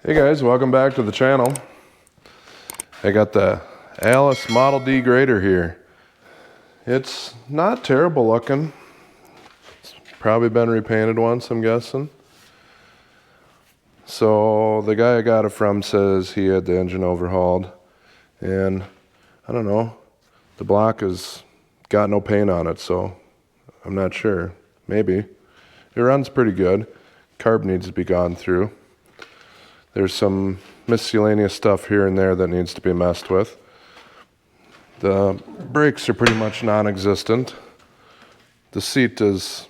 Hey guys, welcome back to the channel. I got the Allis Model D grader here. It's not terrible looking. It's probably been repainted once, I'm guessing. So the guy I got it from says he had the engine overhauled, and I don't know, the block has got no paint on it, so I'm not sure. Maybe. It runs pretty good. Carb needs to be gone through. There's some miscellaneous stuff here and there that needs to be messed with. The brakes are pretty much non-existent. The seat is,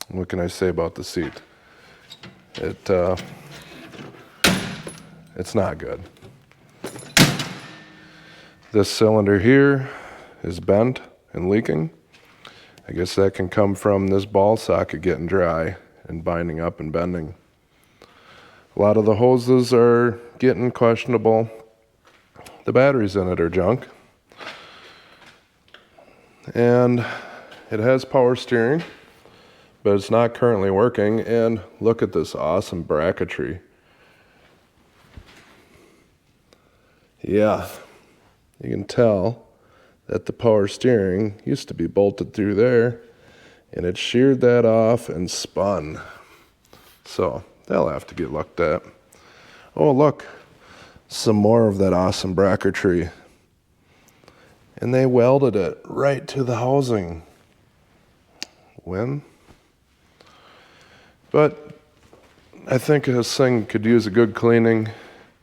what can I say about the seat? It's not good. This cylinder here is bent and leaking. I guess that can come from this ball socket getting dry and binding up and bending. A lot of the hoses are getting questionable. The batteries in it are junk. And it has power steering, but it's not currently working. And look at this awesome bracketry. Yeah, you can tell that the power steering used to be bolted through there, and it sheared that off and spun. So they'll have to get looked at. Oh, look, some more of that awesome bracketry. And they welded it right to the housing. When? But I think this thing could use a good cleaning,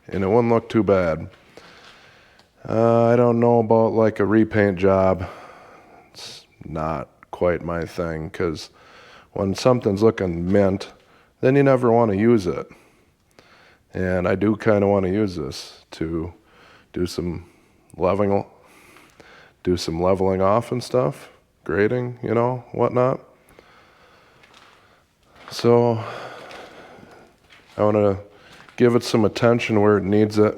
and it wouldn't look too bad. I don't know about like a repaint job. It's not quite my thing, because when something's looking mint, then you never want to use it. And I do kind of want to use this to do some leveling off and stuff, grading, you know, whatnot. So I want to give it some attention where it needs it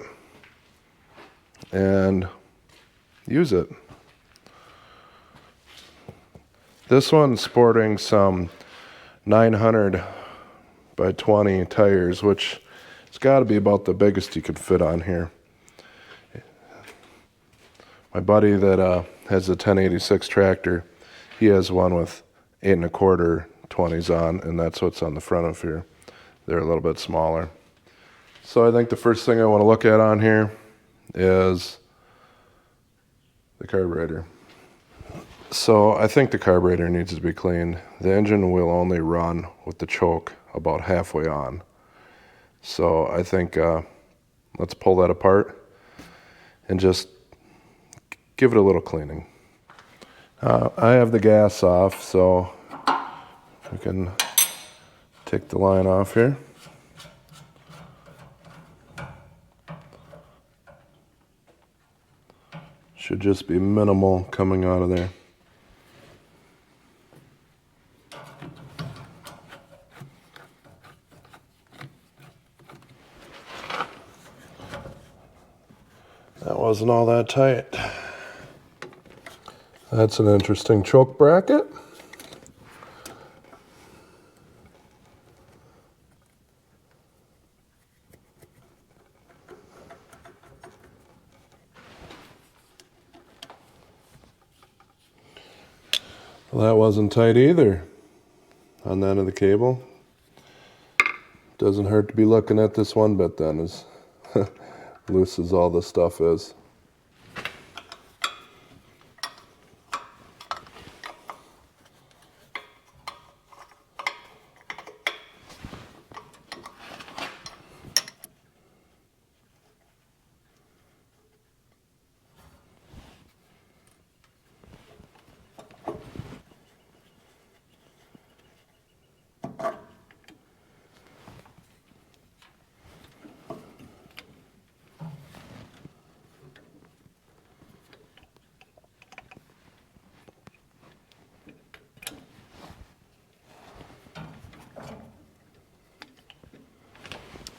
and use it. This one's sporting some 900 by 20 tires, which it's got to be about the biggest you could fit on here. My buddy that has a 1086 tractor, he has one with 8 1/4 20s on, and that's what's on the front of here. They're a little bit smaller. So I think the first thing I want to look at on here is the carburetor. So I think the carburetor needs to be cleaned. The engine will only run with the choke about halfway on. So I think let's pull that apart and just give it a little cleaning. I have the gas off, so we can take the line off here. Should just be minimal coming out of there. That wasn't all that tight. That's an interesting choke bracket. Well, that wasn't tight either on the end of the cable. Doesn't hurt to be looking at this one bit then, as loose as all this stuff is.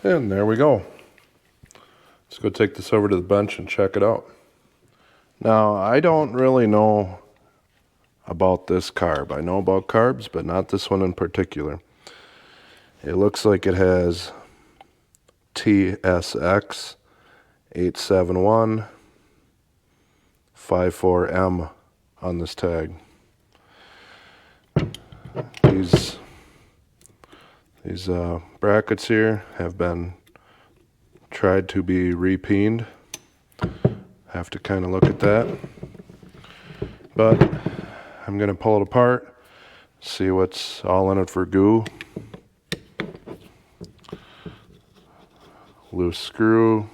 And there we go. Let's go take this over to the bench and check it out. Now, I don't really know about this carb. I know about carbs, but not this one in particular. It looks like it has TSX 87154M on this tag. These brackets here have been tried to be repeened. Have to kind of look at that, but I'm going to pull it apart, see what's all in it for goo. Loose screw,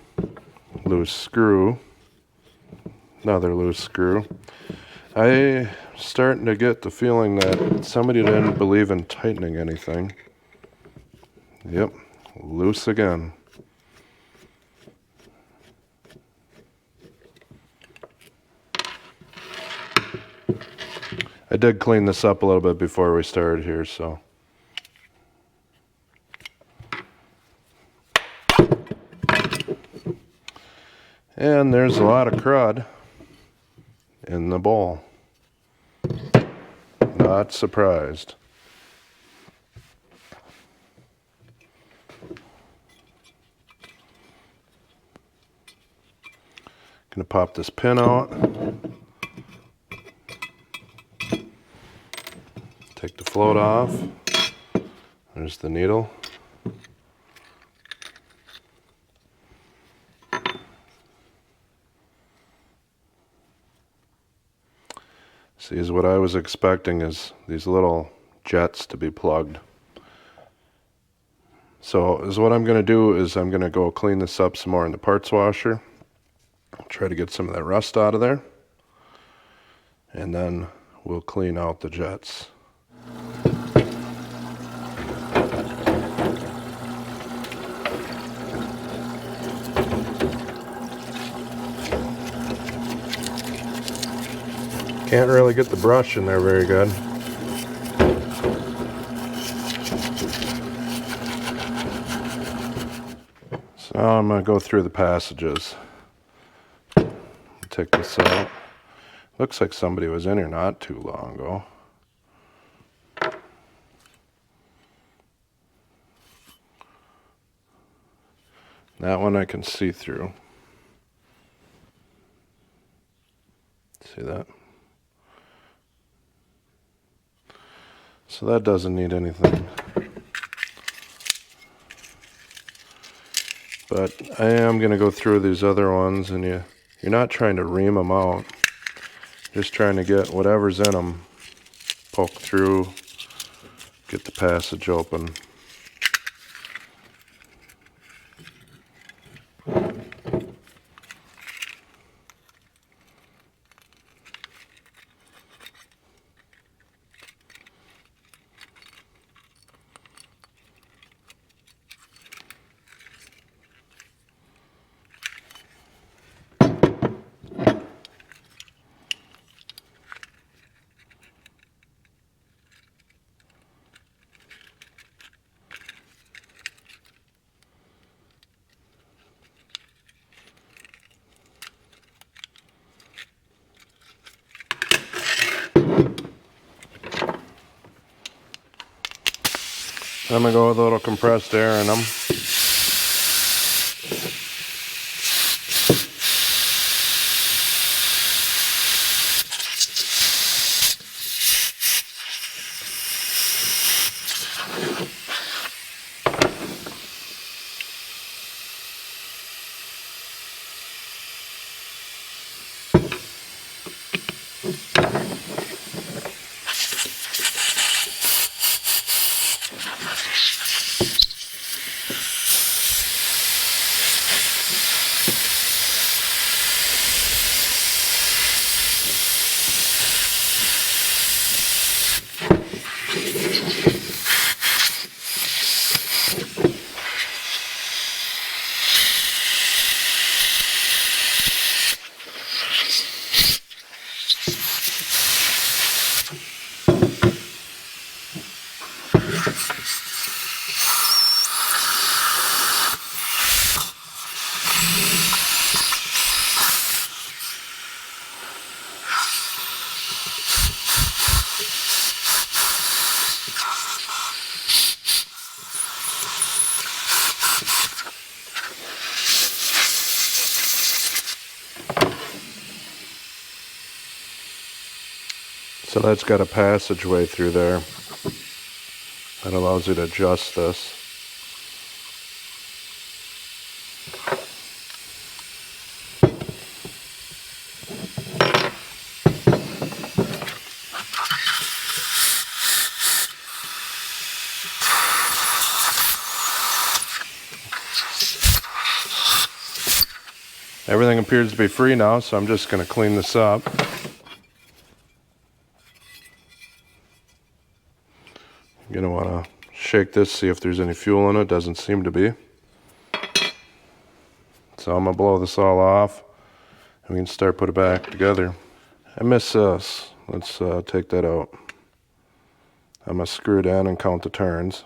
another loose screw. I'm starting to get the feeling that somebody didn't believe in tightening anything. Yep, loose again. I did clean this up a little bit before we started here, so. And there's a lot of crud in the bowl. Not surprised. Gonna pop this pin out. Take the float off. There's the needle. See, is what I was expecting is these little jets to be plugged. So is what I'm going to do is I'm going to go clean this up some more in the parts washer. Try to get some of that rust out of there. And then we'll clean out the jets. Can't really get the brush in there very good. So I'm going to go through the passages. Take this out. Looks like somebody was in here not too long ago. That one I can see through. See that? So that doesn't need anything. But I am going to go through these other ones, and you're not trying to ream them out. Just trying to get whatever's in them, poke through, get the passage open. I'm going to go with a little compressed air in them. So that's got a passageway through there that allows you to adjust this. Everything appears to be free now, so I'm just going to clean this up. You're going to want to shake this, see if there's any fuel in it. Doesn't seem to be. So I'm going to blow this all off, and we can start putting it back together. I miss this. Let's take that out. I'm going to screw it in and count the turns.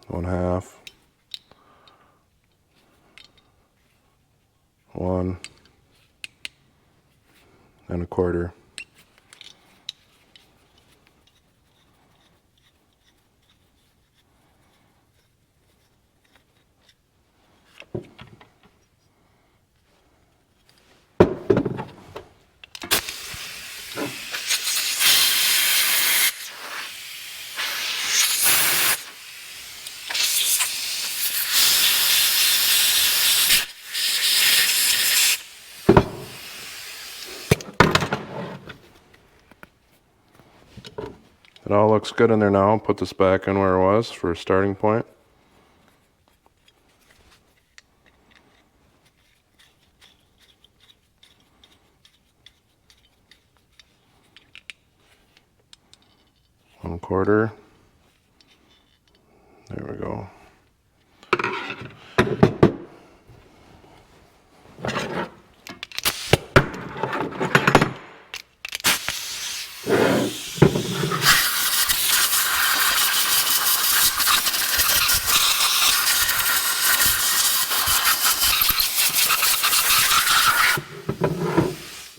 1/2. 1 1/4. It all looks good in there now. Put this back in where it was for a starting point. One quarter. There we go.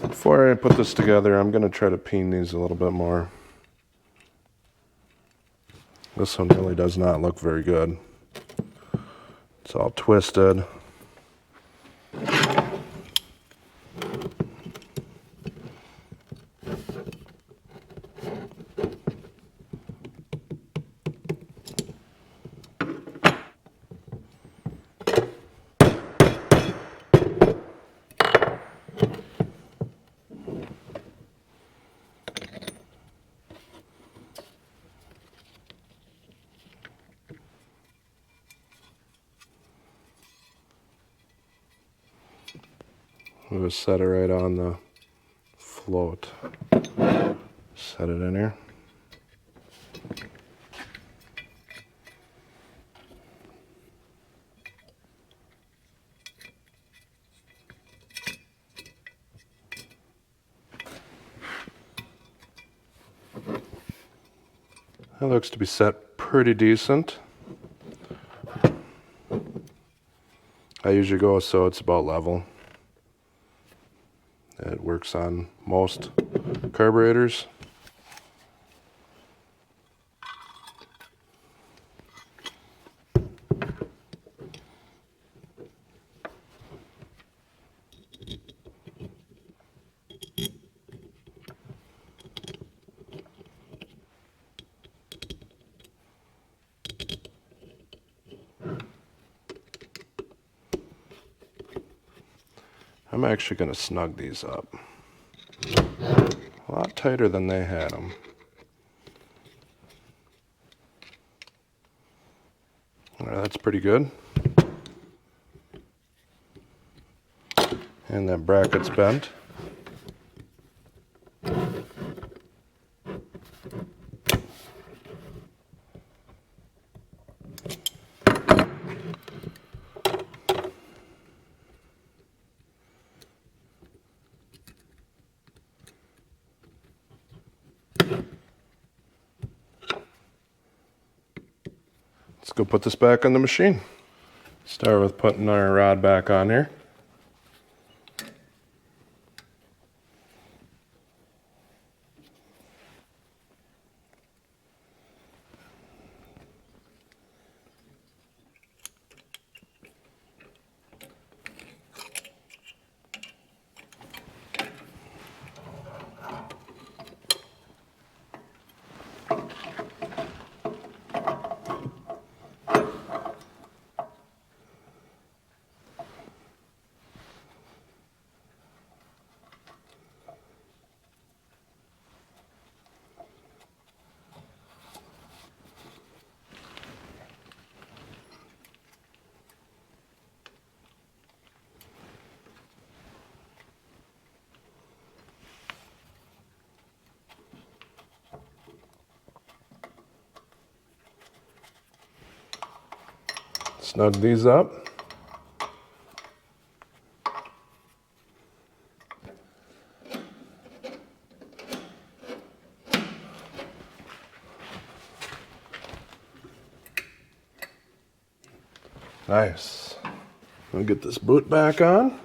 Before I put this together, I'm going to try to peen these a little bit more. This one really does not look very good. It's all twisted. We'll just set it right on the float. Set it in here. That looks to be set pretty decent. I usually go so it's about level. It works on most carburetors. I'm actually going to snug these up. A lot tighter than they had them. Alright, that's pretty good. And that bracket's bent. Let's go put this back on the machine. Start with putting our rod back on here. Snug these up. Nice. I'll get this boot back on.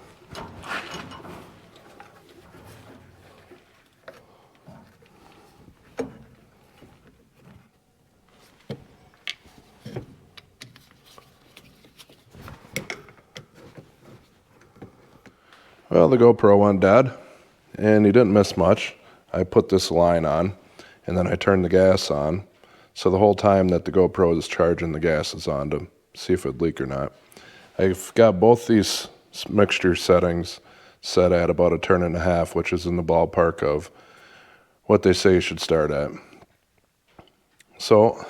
Well, the GoPro went dead, and you didn't miss much. I put this line on, and then I turned the gas on. So the whole time that the GoPro is charging, the gas is on to see if it'd leak or not. I've got both these mixture settings set at about 1.5 turns, which is in the ballpark of what they say you should start at. So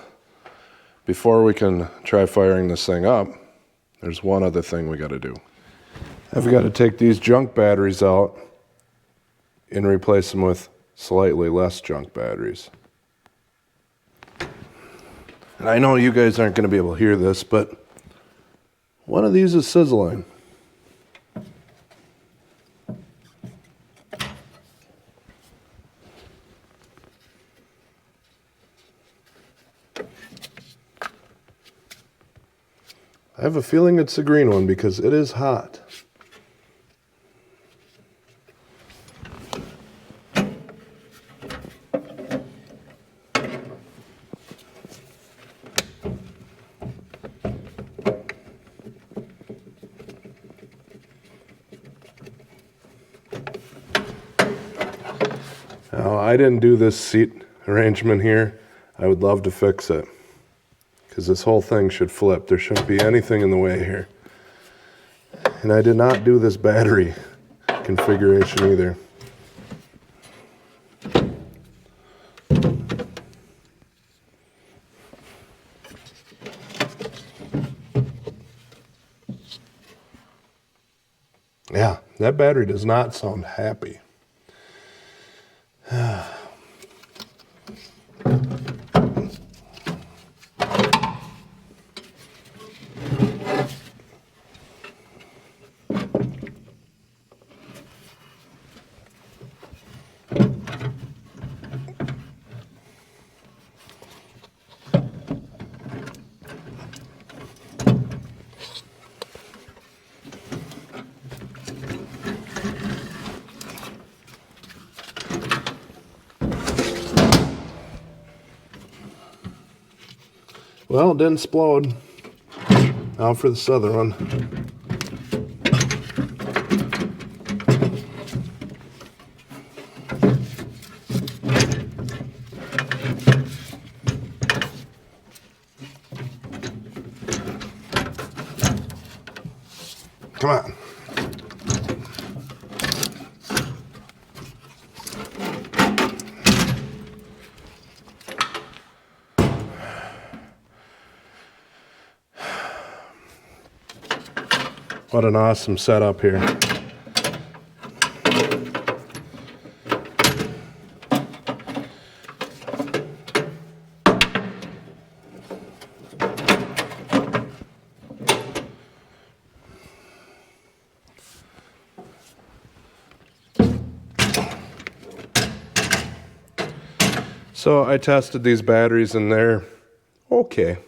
before we can try firing this thing up, there's one other thing we got to do. I've got to take these junk batteries out and replace them with slightly less junk batteries. And I know you guys aren't going to be able to hear this, but one of these is sizzling. I have a feeling it's the green one because it is hot. Now, I didn't do this seat arrangement here. I would love to fix it because this whole thing should flip. There shouldn't be anything in the way here. And I did not do this battery configuration either. Yeah, that battery does not sound happy. Well, it didn't explode. Now for this other one. Come on. What an awesome setup here. So I tested these batteries and they're okay.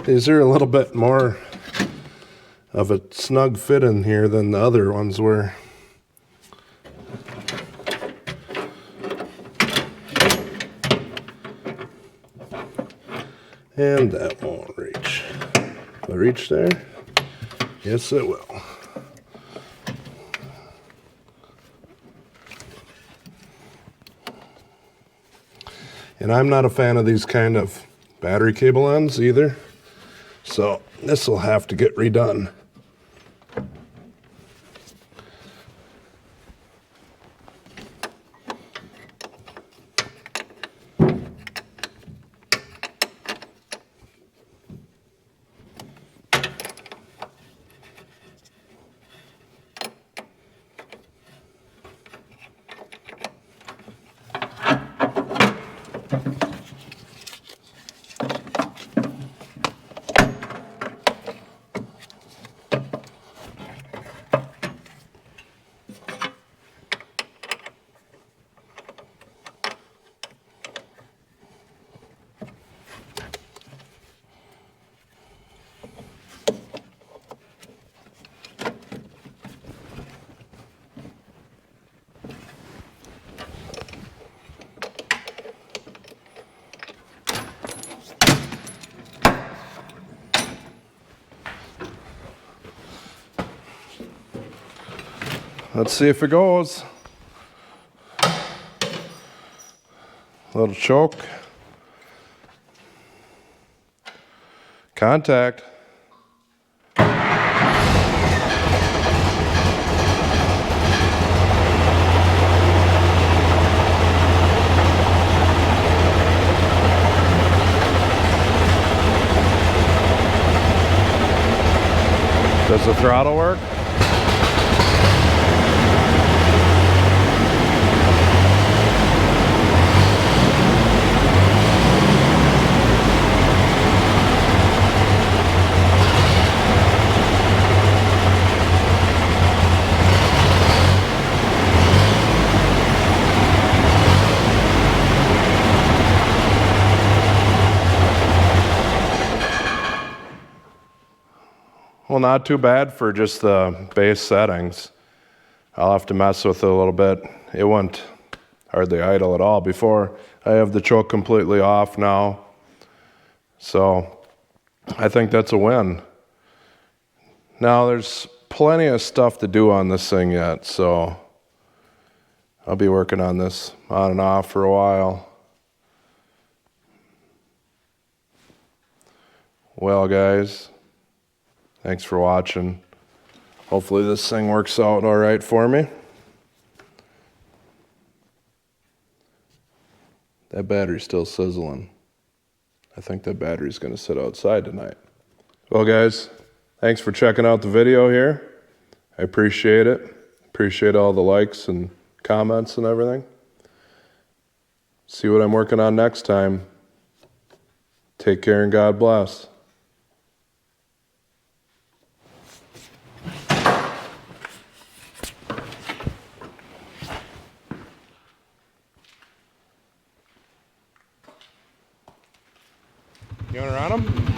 These are a little bit more of a snug fit in here than the other ones were. And that won't reach. Will it reach there? Yes, it will. And I'm not a fan of these kind of battery cable ends either. So this will have to get redone. Let's see if it goes. Little choke. Contact. Does the throttle work? Well, not too bad for just the base settings. I'll have to mess with it a little bit. It wouldn't hardly idle at all before. I have the choke completely off now. So I think that's a win. Now there's plenty of stuff to do on this thing yet, so I'll be working on this on and off for a while. Well, guys, thanks for watching. Hopefully this thing works out all right for me. That battery's still sizzling. I think that battery's going to sit outside tonight. Well, guys, thanks for checking out the video here. I appreciate it. Appreciate all the likes and comments and everything. See what I'm working on next time. Take care and God bless. You want to run them?